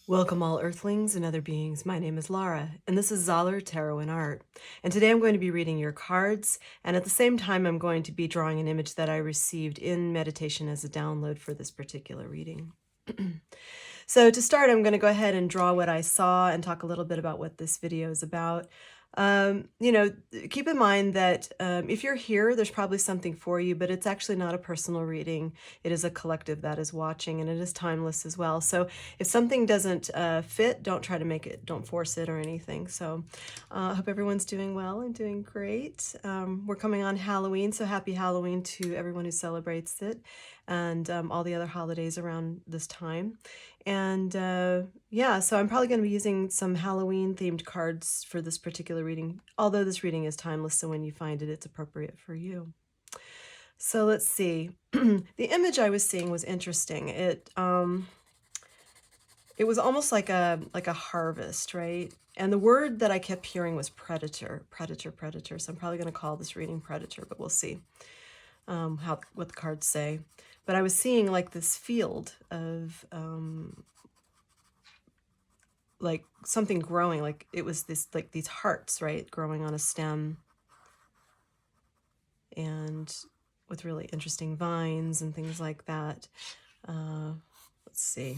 Welcome all earthlings and other beings. My name is Lara, and this is Zoller Tarot and Art. And today I'm going to be reading your cards, and at the same time I'm going to be drawing an image that I received in meditation as a download for this particular reading. So to start, I'm going to go ahead and draw what I saw and talk a little bit about what this video is about. You know, keep in mind that if you're here, there's probably something for you, but it's actually not a personal reading. It is a collective that is watching, and it is timeless as well. So if something doesn't fit, don't try to make it, don't force it or anything. So I hope everyone's doing well and doing great. We're coming on Halloween, so happy Halloween to everyone who celebrates it and all the other holidays around this time. And yeah, so I'm probably going to be using some Halloween themed cards for this particular reading, although this reading is timeless, so when you find it, it's appropriate for you. So let's see. The image I was seeing was interesting. It was almost like a harvest, right? And the word that I kept hearing was predator, predator, predator. So I'm probably going to call this reading predator, but we'll see what the cards say. But I was seeing like this field of like something growing, like it was this, like these hearts, right, growing on a stem, and with really interesting vines and things like that. Let's see.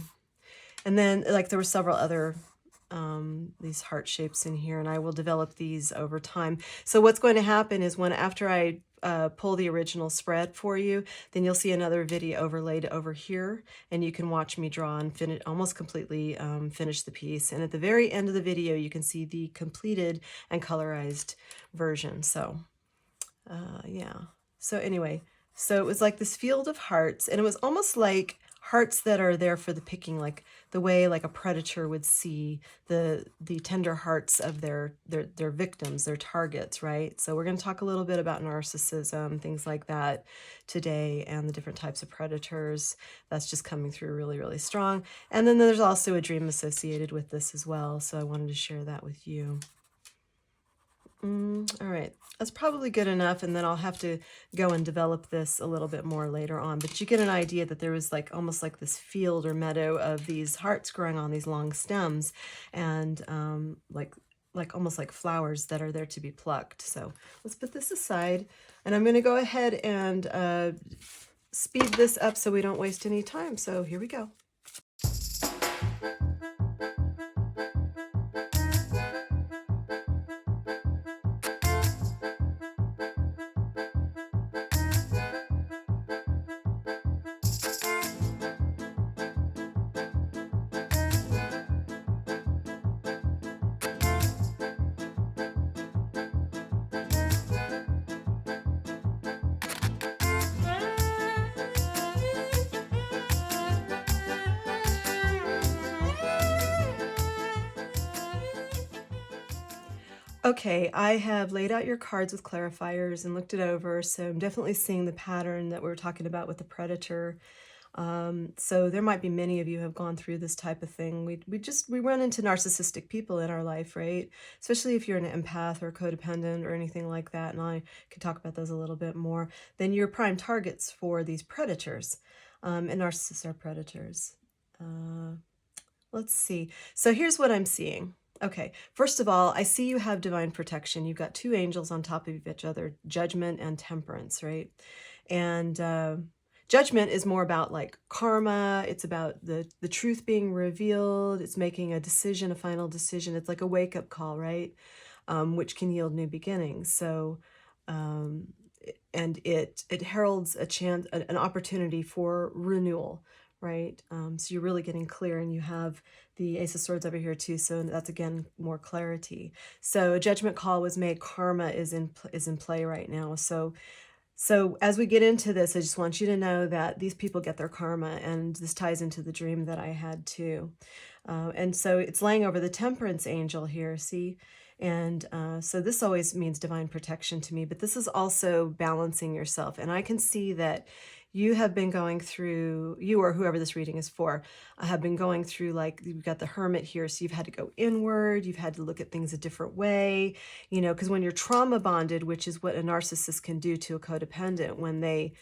And then like there were several other these heart shapes in here, and I will develop these over time. So what's going to happen is after I pull the original spread for you, then you'll see another video overlaid over here, and you can watch me draw and finish, almost completely finish the piece. And at the very end of the video, you can see the completed and colorized version. So yeah. So anyway, so it was like this field of hearts, and it was almost like hearts that are there for the picking, like the way like a predator would see the tender hearts of their victims, their targets, right? So we're going to talk a little bit about narcissism, things like that today, and the different types of predators. That's just coming through really, really strong. And then there's also a dream associated with this as well, so I wanted to share that with you. All right, that's probably good enough, and then I'll have to go and develop this a little bit more later on. But you get an idea that there was like almost like this field or meadow of these hearts growing on these long stems, and like almost like flowers that are there to be plucked. So let's put this aside, and I'm going to go ahead and speed this up so we don't waste any time. So here we go. Okay, I have laid out your cards with clarifiers and looked it over, so I'm definitely seeing the pattern that we were talking about with the predator. So there might be many of you who have gone through this type of thing. We run into narcissistic people in our life, right? Especially if you're an empath or codependent or anything like that, and I could talk about those a little bit more. Then you're prime targets for these predators, and narcissists are predators. Let's see. So here's what I'm seeing. Okay, first of all, I see you have divine protection. You've got two angels on top of each other, judgment and temperance, right? And judgment is more about like karma. It's about the truth being revealed. It's making a decision, a final decision. It's like a wake-up call, right? Which can yield new beginnings. So, and it heralds a chance, an opportunity for renewal, right? So you're really getting clear, and you have the Ace of Swords over here too, so that's again more clarity. So a judgment call was made. Karma is in play right now. So as we get into this, I just want you to know that these people get their karma, and this ties into the dream that I had too. And so it's laying over the Temperance angel here, see? And so this always means divine protection to me, but this is also balancing yourself. And I can see that you have been going through, you or whoever this reading is for, have been going through, like, you've got the Hermit here, so you've had to go inward, you've had to look at things a different way, you know, because when you're trauma bonded, which is what a narcissist can do to a codependent, when they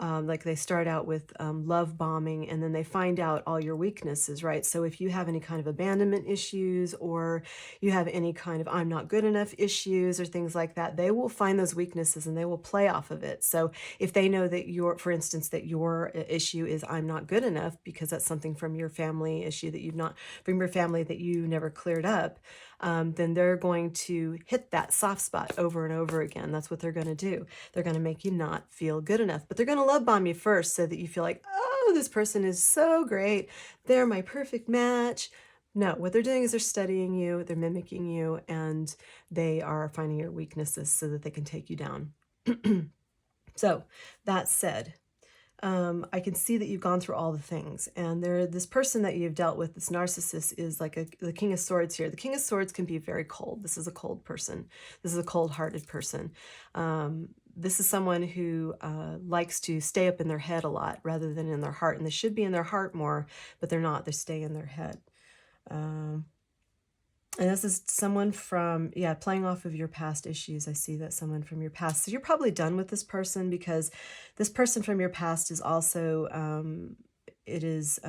Like they start out with love bombing, and then they find out all your weaknesses, right? So if you have any kind of abandonment issues, or you have any kind of I'm not good enough issues or things like that, they will find those weaknesses and they will play off of it. So if they know that for instance, that your issue is I'm not good enough, because that's something from your family issue that you've not, from your family that you never cleared up, then they're going to hit that soft spot over and over again. That's what they're going to do. They're going to make you not feel good enough, but they're going to love bomb you first so that you feel like, oh, this person is so great. They're my perfect match. No, what they're doing is they're studying you, they're mimicking you, and they are finding your weaknesses so that they can take you down. So that said, I can see that you've gone through all the things, and this person that you've dealt with, this narcissist, is like the King of Swords here. The King of Swords can be very cold. This is a cold person. This is a cold-hearted person. This is someone who likes to stay up in their head a lot rather than in their heart, and they should be in their heart more, but they're not. They stay in their head. And this is someone from, yeah, playing off of your past issues. I see that someone from your past. So you're probably done with this person, because this person from your past is also, it is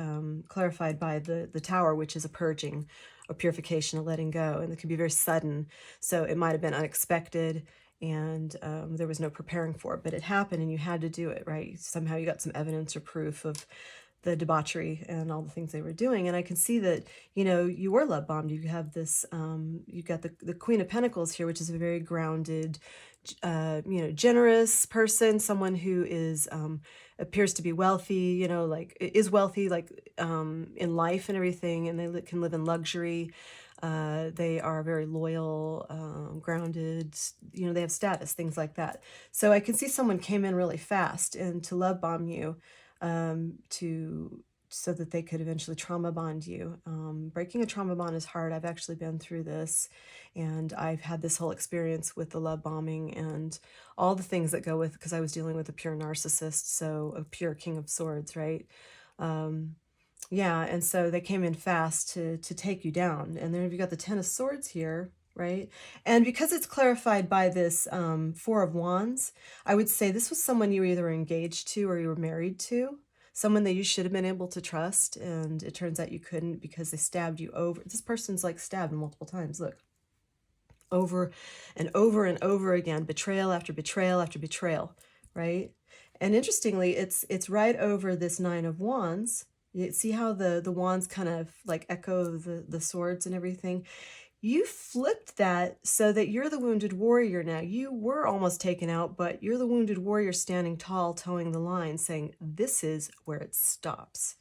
clarified by the Tower, which is a purging, a purification, a letting go. And it can be very sudden. So it might have been unexpected, and there was no preparing for it, but it happened and you had to do it, right? Somehow you got some evidence or proof of the debauchery and all the things they were doing. And I can see that, you know, you were love bombed. You have this, you've got the Queen of Pentacles here, which is a very grounded, you know, generous person, someone who is, appears to be wealthy, you know, like is wealthy, like in life and everything, and they can live in luxury. They are very loyal, grounded, you know, they have status, things like that. So I can see someone came in really fast and to love bomb you, so that they could eventually trauma bond you. Breaking a trauma bond is hard. I've actually been through this, and I've had this whole experience with the love bombing and all the things that go with, because I was dealing with a pure narcissist, so a pure King of Swords, right? Yeah, and so they came in fast to take you down. And then you've got the Ten of Swords here, right? And because it's clarified by this Four of Wands, I would say this was someone you were either engaged to or you were married to, someone that you should have been able to trust, and it turns out you couldn't because they stabbed you over. This person's like stabbed multiple times, look. Over and over and over again, betrayal after betrayal after betrayal, right? And interestingly, it's right over this Nine of Wands. You see how the wands kind of like echo the swords and everything? You flipped that so that you're the wounded warrior now. You were almost taken out, but you're the wounded warrior standing tall, towing the line, saying, this is where it stops.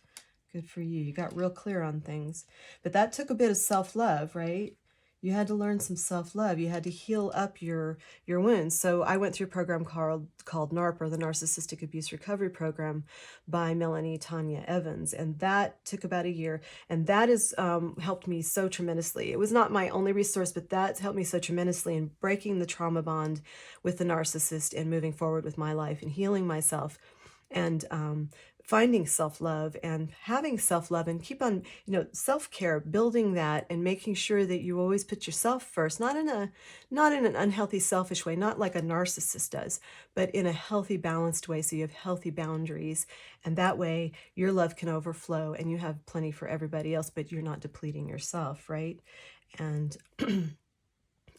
Good for you. You got real clear on things. But that took a bit of self-love, right? You had to learn some self-love. You had to heal up your wounds. So I went through a program called NARP, or the Narcissistic Abuse Recovery Program, by Melanie Tanya Evans. And that took about a year. And that has helped me so tremendously. It was not my only resource, but that's helped me so tremendously in breaking the trauma bond with the narcissist and moving forward with my life and healing myself. And finding self-love and having self-love, and keep on, you know, self-care, building that and making sure that you always put yourself first, not in an unhealthy, selfish way, not like a narcissist does, but in a healthy, balanced way. So you have healthy boundaries, and that way your love can overflow and you have plenty for everybody else, but you're not depleting yourself, right? And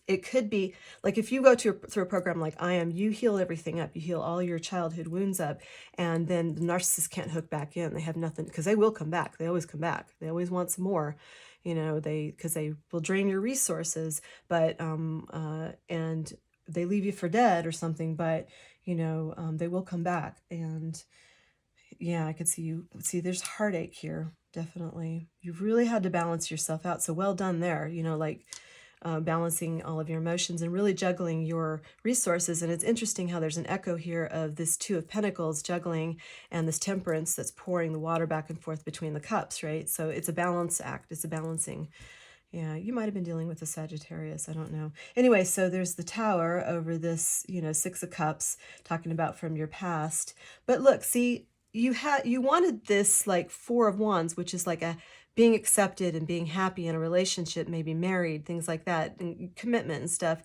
it could be like if you go through a program like I am, you heal everything up. You heal all your childhood wounds up, and then the narcissist can't hook back in. They have nothing, because they will come back. They always come back. They always want some more, you know, because they will drain your resources, but and they leave you for dead or something, but you know, they will come back. And yeah, I could see there's heartache here, definitely. You've really had to balance yourself out. So well done there, you know, like balancing all of your emotions and really juggling your resources. And it's interesting how there's an echo here of this Two of Pentacles juggling and this Temperance that's pouring the water back and forth between the cups, right? So it's a balance act. It's a balancing. Yeah, you might have been dealing with a Sagittarius. I don't know. Anyway, so there's the Tower over this, you know, Six of Cups, talking about from your past. But look, see, you wanted this like Four of Wands, which is like a being accepted and being happy in a relationship, maybe married, things like that, and commitment and stuff.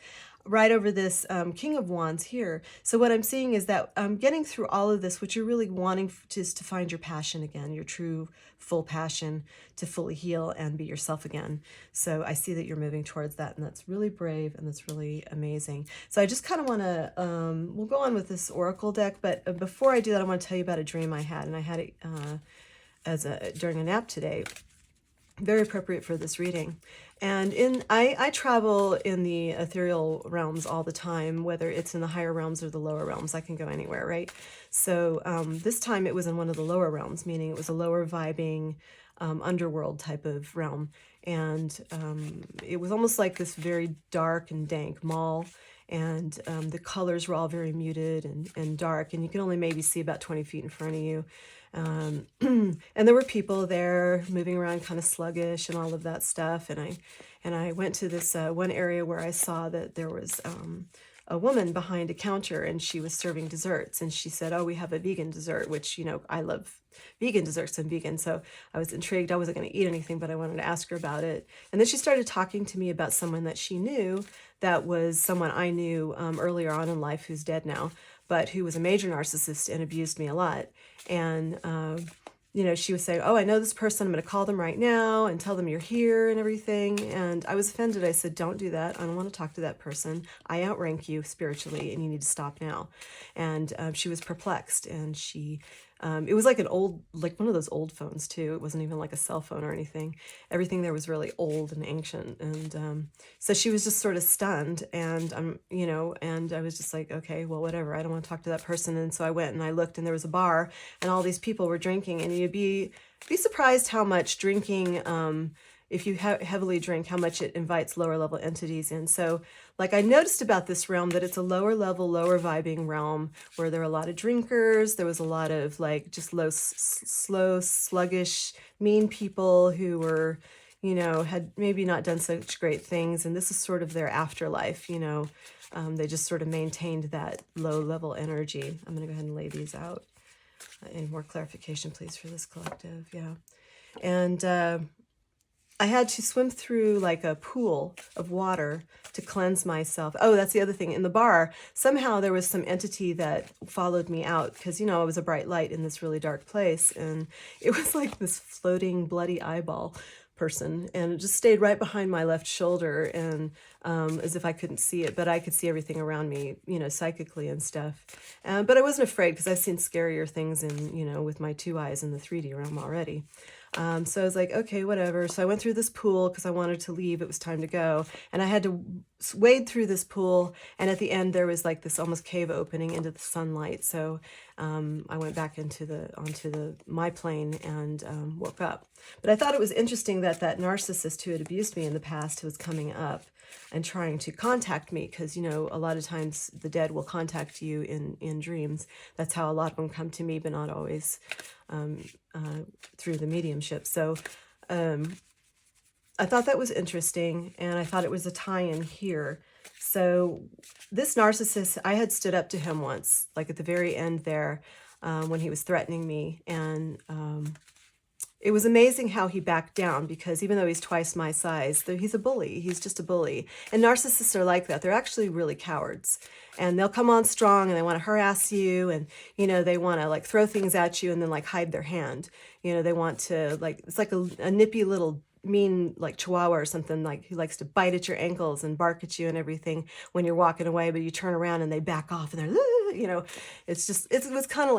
right over this King of Wands here. So what I'm seeing is that getting through all of this, what you're really wanting is to find your passion again, your true full passion, to fully heal and be yourself again. So I see that you're moving towards that, and that's really brave, and that's really amazing. So I just kind of want to, we'll go on with this Oracle deck, but before I do that, I want to tell you about a dream I had, and I had it during a nap today. Very appropriate for this reading. And I travel in the ethereal realms all the time, whether it's in the higher realms or the lower realms. I can go anywhere, right? So this time it was in one of the lower realms, meaning it was a lower vibing underworld type of realm. And it was almost like this very dark and dank mall. And the colors were all very muted and dark, and you can only maybe see about 20 feet in front of you. And there were people there moving around kind of sluggish and all of that stuff. And I went to this one area where I saw that there was a woman behind a counter, and she was serving desserts. And she said, "Oh, we have a vegan dessert," which, you know, I love vegan desserts. I'm vegan, so I was intrigued. I wasn't going to eat anything, but I wanted to ask her about it. And then she started talking to me about someone that she knew, that was someone I knew earlier on in life, who's dead now, but who was a major narcissist and abused me a lot. And you know, she was saying, "Oh, I know this person. I'm going to call them right now and tell them you're here and everything." And I was offended. I said, "Don't do that. I don't want to talk to that person. I outrank you spiritually, and you need to stop now." And she was perplexed, and she, it was like an old, like one of those old phones too. It wasn't even like a cell phone or anything. Everything there was really old and ancient. And so she was just sort of stunned, and you know, and I was just like, okay, well, whatever. I don't want to talk to that person. And so I went and I looked, and there was a bar, and all these people were drinking, and you'd be surprised how much drinking, if you heavily drink, how much it invites lower level entities in. So like I noticed about this realm that it's a lower level, lower vibing realm where there are a lot of drinkers. There was a lot of like just slow, sluggish, mean people who were, you know, had maybe not done such great things. And this is sort of their afterlife, you know. They just sort of maintained that low level energy. I'm going to go ahead and lay these out. Any more clarification, please, for this collective? Yeah. And I had to swim through like a pool of water to cleanse myself. Oh, that's the other thing. In the bar, somehow there was some entity that followed me out because, you know, I was a bright light in this really dark place. And it was like this floating bloody eyeball person, and it just stayed right behind my left shoulder, and as if I couldn't see it, but I could see everything around me, you know, psychically and stuff. But I wasn't afraid because I've seen scarier things in, you know, with my 2 eyes in the 3D realm already. So I was like, okay, whatever. So I went through this pool because I wanted to leave. It was time to go. And I had to wade through this pool. And at the end, there was like this almost cave opening into the sunlight. So I went back onto my plane and woke up. But I thought it was interesting that that narcissist who had abused me in the past was coming up and trying to contact me, because, you know, a lot of times the dead will contact you in dreams. That's how a lot of them come to me, but not always through the mediumship. So I thought that was interesting, and I thought it was a tie-in here. So this narcissist, I had stood up to him once, like at the very end there, when he was threatening me, and it was amazing how he backed down, because even though he's twice my size, he's a bully. He's just a bully. And narcissists are like that. They're actually really cowards. And they'll come on strong, and they want to harass you, and, you know, they want to like throw things at you and then like hide their hand. You know, they want to like, it's like a nippy little mean like chihuahua or something, like he likes to bite at your ankles and bark at you and everything when you're walking away, but you turn around and they back off and they're, you know, it's just, it was kind of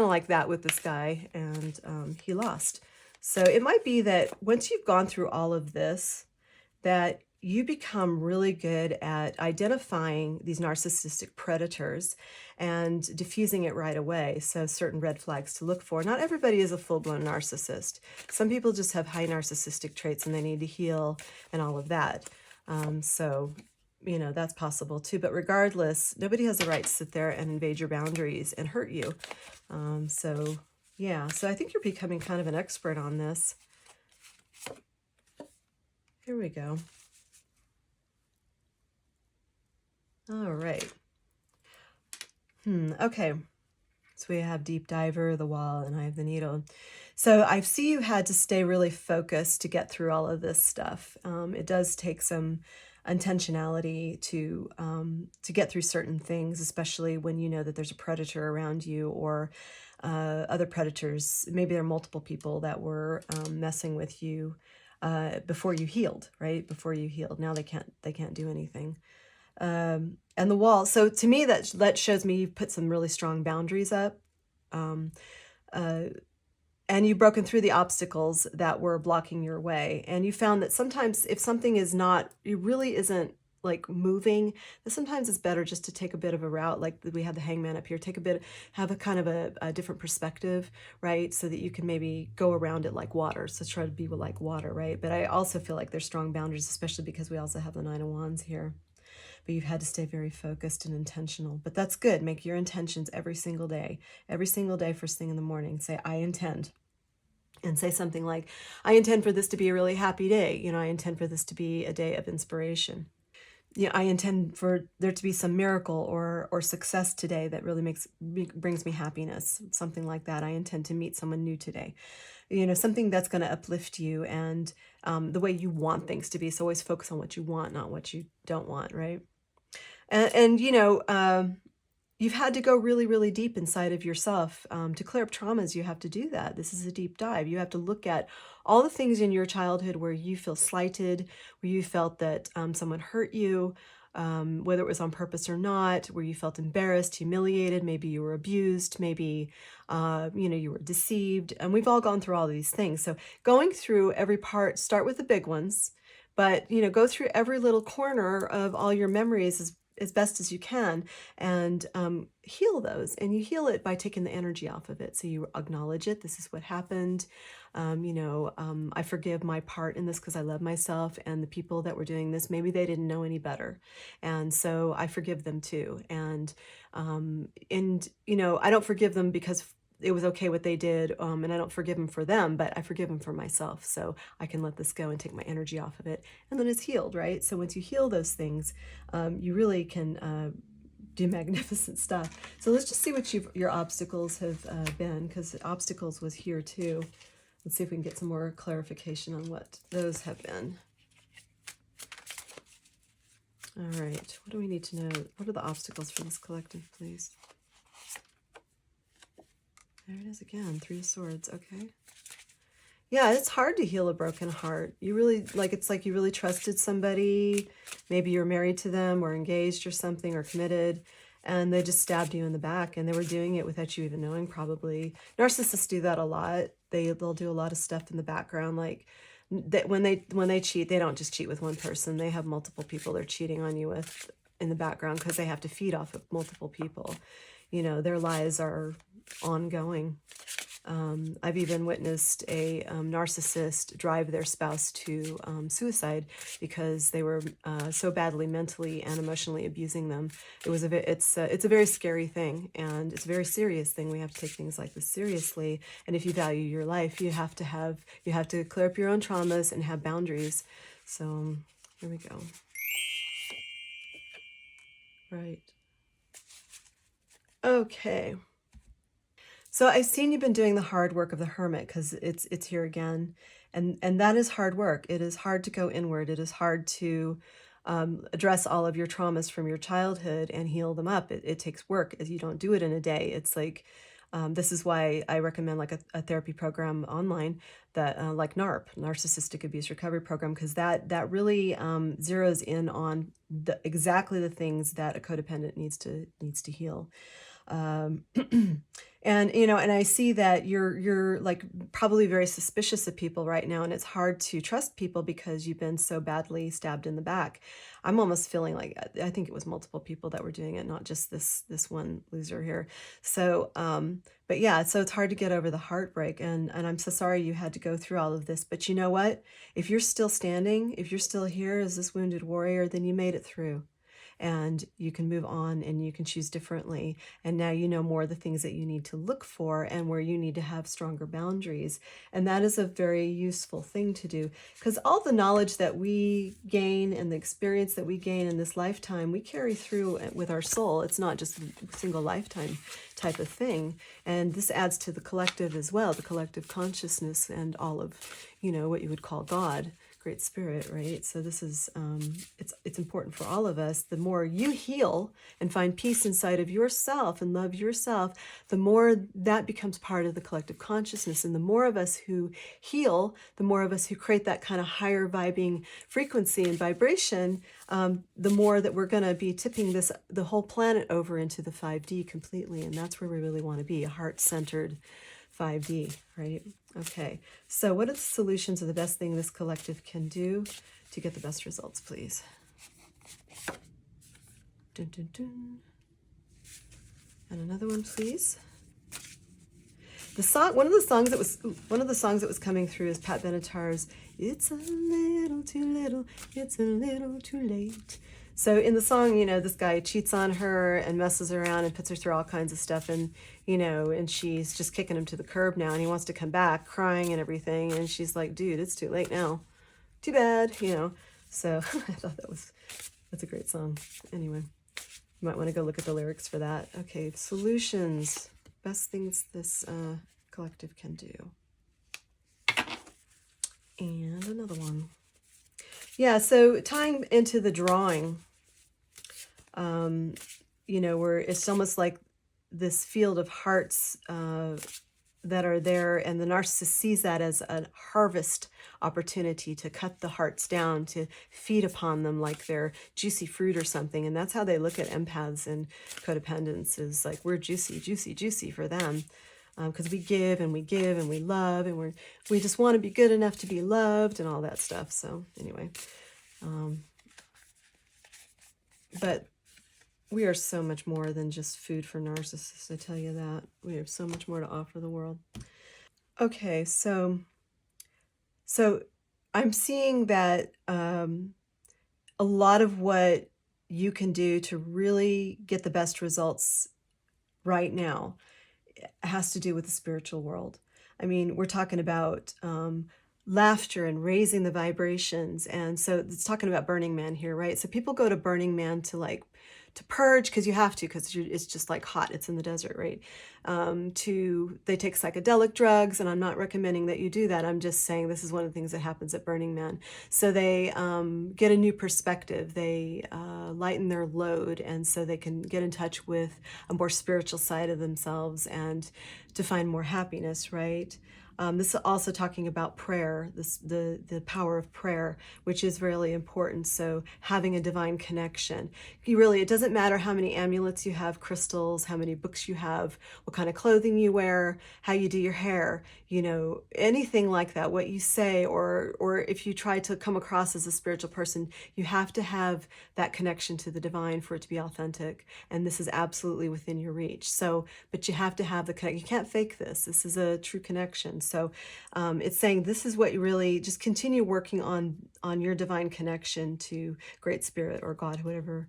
like that with this guy, and he lost. So it might be that once you've gone through all of this, that you become really good at identifying these narcissistic predators and diffusing it right away. So certain red flags to look for. Not everybody is a full-blown narcissist. Some people just have high narcissistic traits and they need to heal and all of that. So, you know, that's possible too. But regardless, nobody has the right to sit there and invade your boundaries and hurt you. So yeah, so I think you're becoming kind of an expert on this. Here we go. All right. Okay. So we have Deep Diver, the Wall, and I have the Needle. So I see you had to stay really focused to get through all of this stuff. It does take some intentionality to get through certain things, especially when you know that there's a predator around you, or other predators. Maybe there are multiple people that were messing with you before you healed, right? Before you healed. Now they can't do anything. And the wall. So to me, that shows me you've put some really strong boundaries up. Um, uh, and you've broken through the obstacles that were blocking your way. And you found that sometimes if something is not, it really isn't like moving, that sometimes it's better just to take a bit of a route. Like we have the hangman up here, take a bit, have a kind of a different perspective, right? So that you can maybe go around it like water. So try to be like water, right? But I also feel like there's strong boundaries, especially because we also have the Nine of Wands here. But you've had to stay very focused and intentional. But that's good. Make your intentions every single day, first thing in the morning. Say, I intend. And say something like, I intend for this to be a really happy day. You know, I intend for this to be a day of inspiration. You know, I intend for there to be some miracle or success today that really brings me happiness. Something like that. I intend to meet someone new today. You know, something that's going to uplift you and the way you want things to be. So always focus on what you want, not what you don't want, right? And you know, you've had to go really, really deep inside of yourself. To clear up traumas, you have to do that. This is a deep dive. You have to look at all the things in your childhood where you feel slighted, where you felt that someone hurt you, whether it was on purpose or not, where you felt embarrassed, humiliated, maybe you were abused, maybe you know, you were deceived. And we've all gone through all these things. So going through every part, start with the big ones, but you know, go through every little corner of all your memories as best as you can, and heal those. And you heal it by taking the energy off of it. So you acknowledge it. This is what happened. You know, I forgive my part in this because I love myself, and the people that were doing this, maybe they didn't know any better. And so I forgive them too. And you know, I don't forgive them because it was okay what they did, and I don't forgive them for them, but I forgive them for myself, so I can let this go and take my energy off of it, and then it's healed, right? So once you heal those things, you really can do magnificent stuff. So let's just see what your obstacles have been, because obstacles was here too. Let's see if we can get some more clarification on what those have been. All right, what do we need to know? What are the obstacles for this collective, please? There it is again, Three of Swords, okay. Yeah, it's hard to heal a broken heart. You really, like, it's like you really trusted somebody. Maybe you're married to them or engaged or something or committed, and they just stabbed you in the back, and they were doing it without you even knowing, probably. Narcissists do that a lot. They'll do a lot of stuff in the background, like when they cheat, they don't just cheat with one person. They have multiple people they're cheating on you with in the background because they have to feed off of multiple people. You know, their lies are ongoing. I've even witnessed a narcissist drive their spouse to suicide because they were so badly mentally and emotionally abusing them. It's a very scary thing, and it's a very serious thing. We have to take things like this seriously. And if you value your life, you have to clear up your own traumas and have boundaries. So here we go. Right. Okay. So I've seen you've been doing the hard work of the hermit, because it's here again. And that is hard work. It is hard to go inward. It is hard to address all of your traumas from your childhood and heal them up. It takes work, as you don't do it in a day. It's like, this is why I recommend like a therapy program online that like NARP, Narcissistic Abuse Recovery Program, because that really zeroes in on exactly the things that a codependent needs to heal. And you know, and I see that you're like probably very suspicious of people right now, and it's hard to trust people because you've been so badly stabbed in the back. I'm almost feeling like I think it was multiple people that were doing it, not just this one loser here. So but yeah, so it's hard to get over the heartbreak, and I'm so sorry you had to go through all of this. But you know what? If you're still standing, if you're still here as this wounded warrior, then you made it through. And you can move on, and you can choose differently. And now you know more of the things that you need to look for and where you need to have stronger boundaries. And that is a very useful thing to do, because all the knowledge that we gain and the experience that we gain in this lifetime, we carry through with our soul. It's not just a single lifetime type of thing. And this adds to the collective as well, the collective consciousness and all of, you know, what you would call God. Great Spirit, right? So this is, it's important for all of us. The more you heal and find peace inside of yourself and love yourself, the more that becomes part of the collective consciousness. And the more of us who heal, the more of us who create that kind of higher vibing frequency and vibration, the more that we're going to be tipping the whole planet over into the 5D completely. And that's where we really want to be, a heart-centered 5D, right? Okay, so what are the solutions of the best thing this collective can do to get the best results, please? Dun, dun, dun. And another one, please. The song, one of the songs that was coming through is Pat Benatar's "It's a little too little, it's a little too late." So in the song, you know, this guy cheats on her and messes around and puts her through all kinds of stuff, and you know, and she's just kicking him to the curb now, and he wants to come back crying and everything, and she's like, dude, it's too late now. Too bad, you know. So I thought that's a great song. Anyway, you might want to go look at the lyrics for that. Okay, solutions. Best things this collective can do. And another one. Yeah, so tying into the drawing, you know, where it's almost like this field of hearts that are there, and the narcissist sees that as a harvest opportunity to cut the hearts down, to feed upon them like they're juicy fruit or something. And that's how they look at empaths and codependents, is like we're juicy, juicy, juicy for them. Because we give and we give and we love, and we just want to be good enough to be loved and all that stuff. So anyway, but we are so much more than just food for narcissists, I tell you that. We have so much more to offer the world. Okay, so I'm seeing that a lot of what you can do to really get the best results right now has to do with the spiritual world. I mean, we're talking about laughter and raising the vibrations. And so it's talking about Burning Man here, right? So people go to Burning Man to purge, because you have to, because it's just like hot, it's in the desert, right? They take psychedelic drugs, and I'm not recommending that you do that. I'm just saying this is one of the things that happens at Burning Man. So they get a new perspective, they lighten their load, and so they can get in touch with a more spiritual side of themselves and to find more happiness, right? This is also talking about prayer, the power of prayer, which is really important. So having a divine connection. It doesn't matter how many amulets you have, crystals, how many books you have, what kind of clothing you wear, how you do your hair, you know, anything like that, what you say, or if you try to come across as a spiritual person, you have to have that connection to the divine for it to be authentic. And this is absolutely within your reach. So, but you have to have the connection. You can't fake this. This is a true connection. So it's saying this is what you really just continue working on your divine connection to Great Spirit or God, whatever,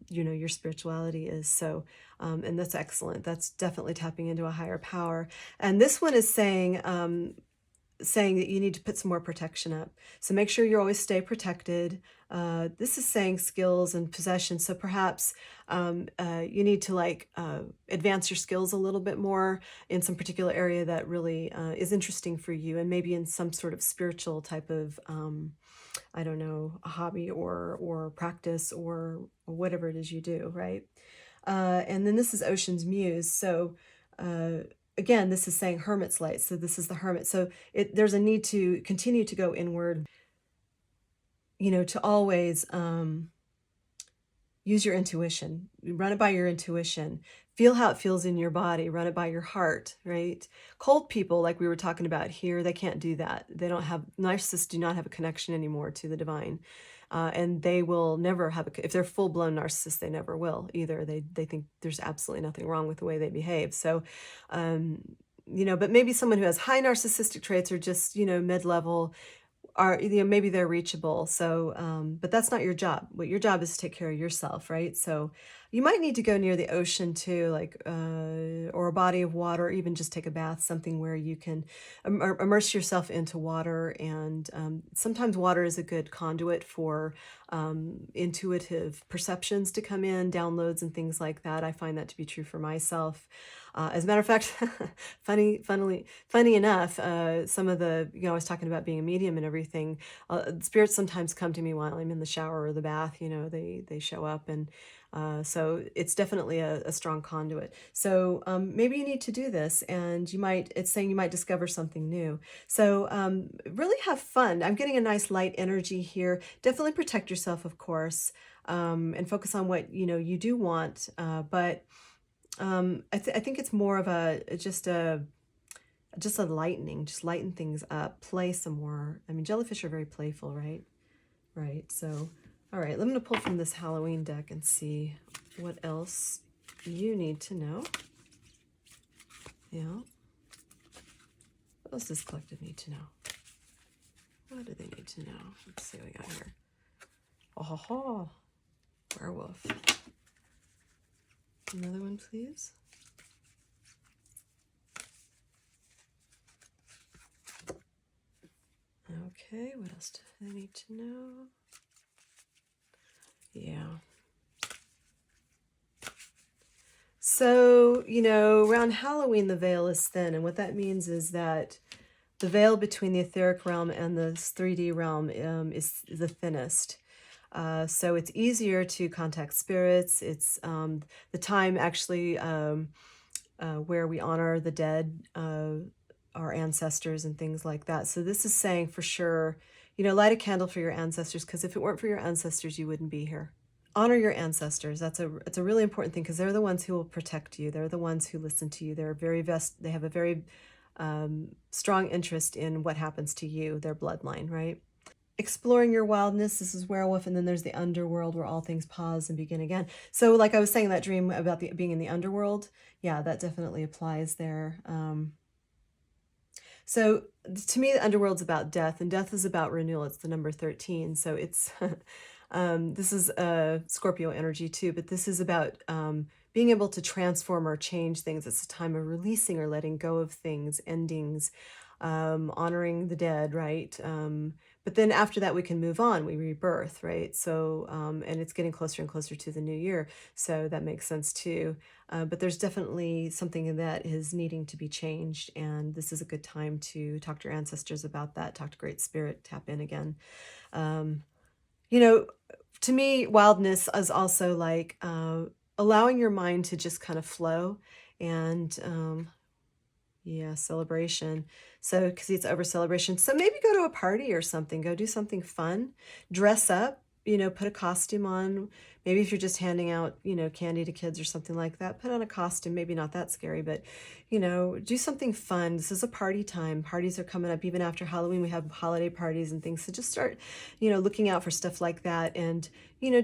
you know, your spirituality is. So, and that's excellent. That's definitely tapping into a higher power. And this one is saying that you need to put some more protection up. So make sure you always stay protected. This is saying skills and possessions. So perhaps you need to advance your skills a little bit more in some particular area that really is interesting for you, and maybe in some sort of spiritual type of, I don't know, a hobby or practice or whatever it is you do, right? And then this is Ocean's Muse. So again, this is saying Hermit's Light. So this is the Hermit. So there's a need to continue to go inward, you know, to always use your intuition. Run it by your intuition. Feel how it feels in your body. Run it by your heart, right? Cold people, like we were talking about here, they can't do that. Narcissists do not have a connection anymore to the divine. And they will never have if they're full-blown narcissists, they never will either. They think there's absolutely nothing wrong with the way they behave. So, you know, but maybe someone who has high narcissistic traits or just, you know, mid-level maybe they're reachable. So, but that's not your job. What your job is to take care of yourself, right? So You might need to go near the ocean too, like, or a body of water, or even just take a bath, something where you can immerse yourself into water. And sometimes water is a good conduit for intuitive perceptions to come in, downloads and things like that. I find that to be true for myself. As a matter of fact, funny enough, some of the, I was talking about being a medium and everything. Spirits sometimes come to me while I'm in the shower or the bath. They show up, and so it's definitely a strong conduit. So maybe you need to do this, and it's saying you might discover something new. So really have fun. I'm getting a nice light energy here. Definitely protect yourself, of course, and focus on what you do want. But I think it's more of just a lightening, just lighten things up, play some more. I mean, jellyfish are very playful, right? Right. So, all right, I'm going to pull from this Halloween deck and see what else you need to know. Yeah. What else does collective need to know? What do they need to know? Let's see what we got here. Oh, ha, ha. Werewolf. Another one, please. Okay, what else do they need to know? Yeah. So, around Halloween, the veil is thin. And what that means is that the veil between the etheric realm and the 3D realm is the thinnest. So it's easier to contact spirits. It's the time actually where we honor the dead, our ancestors and things like that. So this is saying for sure, light a candle for your ancestors, because if it weren't for your ancestors, you wouldn't be here. Honor your ancestors. It's a really important thing, because they're the ones who will protect you. They're the ones who listen to you. They have a very strong interest in what happens to you, their bloodline, right? Exploring your wildness. This is werewolf, and then there's the underworld, where all things pause and begin again. So like I was saying, that dream about being in the underworld, yeah, that definitely applies there. So to me, the underworld's about death, and death is about renewal. It's the number 13. So it's this is Scorpio energy too, but this is about being able to transform or change things. It's a time of releasing or letting go of things, endings, honoring the dead, right? But then after that, we can move on. We rebirth, right? So, and it's getting closer and closer to the new year. So that makes sense too. But there's definitely something that is needing to be changed. And this is a good time to talk to your ancestors about that, talk to Great Spirit, tap in again. To me, wildness is also like allowing your mind to just kind of flow. And yeah, celebration. So, because it's over celebration. So maybe go to a party or something. Go do something fun. Dress up, put a costume on. Maybe if you're just handing out, candy to kids or something like that, put on a costume. Maybe not that scary, but, do something fun. This is a party time. Parties are coming up. Even after Halloween, we have holiday parties and things. So just start, looking out for stuff like that. And,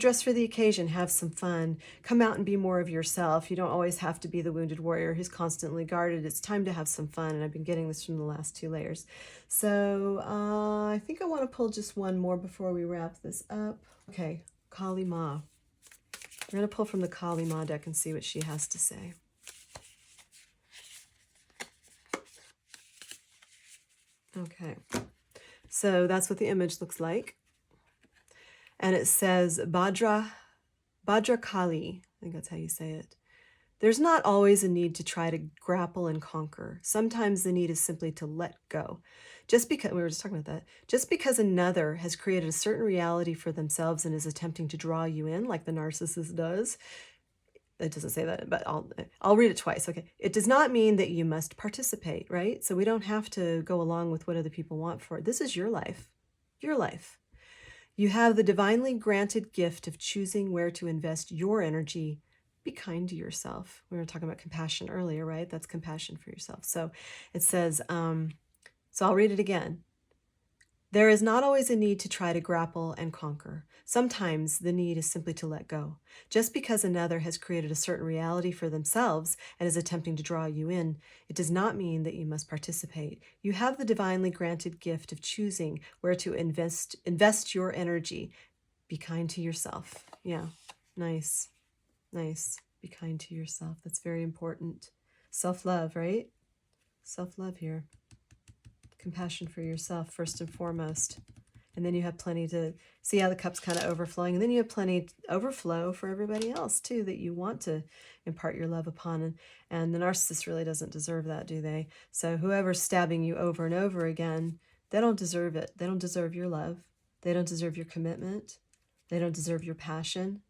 dress for the occasion, have some fun, come out and be more of yourself. You don't always have to be the wounded warrior who's constantly guarded. It's time to have some fun. And I've been getting this from the last 2 layers. So I think I want to pull just one more before we wrap this up. Okay, Kali Ma. We're going to pull from the Kali Ma deck and see what she has to say. Okay, so that's what the image looks like. And it says Bhadra Kali. I think that's how you say it. There's not always a need to try to grapple and conquer. Sometimes the need is simply to let go. Just because, we were just talking about that, just because another has created a certain reality for themselves and is attempting to draw you in, like the narcissist does. It doesn't say that, but I'll read it twice. Okay. It does not mean that you must participate, right? So we don't have to go along with what other people want for it. This is your life. Your life. You have the divinely granted gift of choosing where to invest your energy. Be kind to yourself. We were talking about compassion earlier, right? That's compassion for yourself. So it says, so I'll read it again. There is not always a need to try to grapple and conquer. Sometimes the need is simply to let go. Just because another has created a certain reality for themselves and is attempting to draw you in, it does not mean that you must participate. You have the divinely granted gift of choosing where to invest your energy. Be kind to yourself. Yeah, nice. Nice. Be kind to yourself. That's very important. Self-love, right? Self-love here. Compassion for yourself first and foremost. And then you have plenty to see how the cup's kind of overflowing. And then you have plenty overflow for everybody else too that you want to impart your love upon. And the narcissist really doesn't deserve that, do they? So whoever's stabbing you over and over again, they don't deserve it. They don't deserve your love. They don't deserve your commitment. They don't deserve your passion.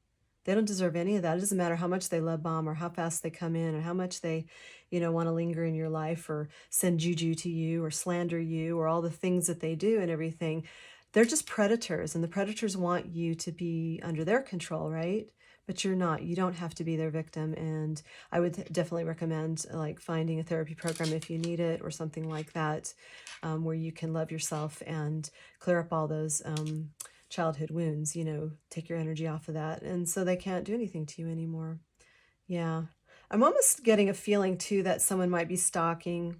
They don't deserve any of that. It doesn't matter how much they love bomb or how fast they come in or how much they, want to linger in your life or send juju to you or slander you or all the things that they do and everything. They're just predators, and the predators want you to be under their control, right? But you're not. You don't have to be their victim. And I would definitely recommend like finding a therapy program if you need it or something like that, where you can love yourself and clear up all those childhood wounds, take your energy off of that. And so they can't do anything to you anymore. Yeah. I'm almost getting a feeling too that someone might be stalking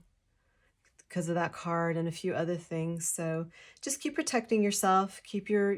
because of that card and a few other things. So just keep protecting yourself, keep your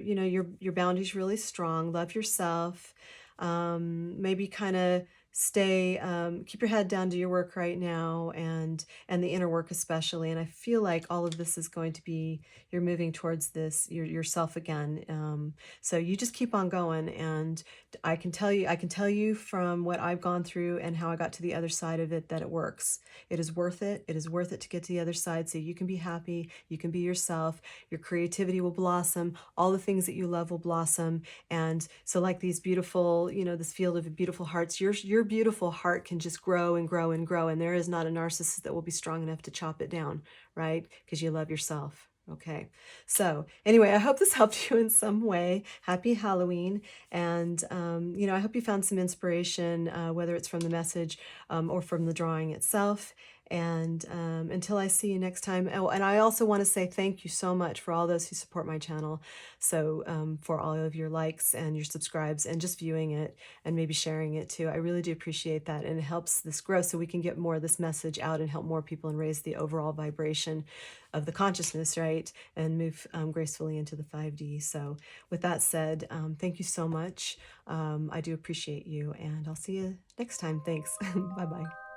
boundaries really strong, love yourself. Maybe kind of stay, keep your head down, do your work right now, and the inner work especially. And I feel like all of this is going to be, you're moving towards this yourself again. So you just keep on going. And I can tell you from what I've gone through and how I got to the other side of it, that it works. It is worth it. It is worth it to get to the other side so you can be happy, you can be yourself, your creativity will blossom, all the things that you love will blossom. And so like these beautiful, this field of beautiful hearts, your beautiful heart can just grow and grow and grow. And there is not a narcissist that will be strong enough to chop it down, right? Because you love yourself. Okay. So anyway, I hope this helped you in some way. Happy Halloween. And, I hope you found some inspiration, whether it's from the message or from the drawing itself. And until I see you next time. Oh, and I also want to say thank you so much for all those who support my channel. So for all of your likes and your subscribes and just viewing it and maybe sharing it too. I really do appreciate that. And it helps this grow so we can get more of this message out and help more people and raise the overall vibration of the consciousness, right? And move gracefully into the 5D. So with that said, thank you so much. I do appreciate you, and I'll see you next time. Thanks. Bye-bye.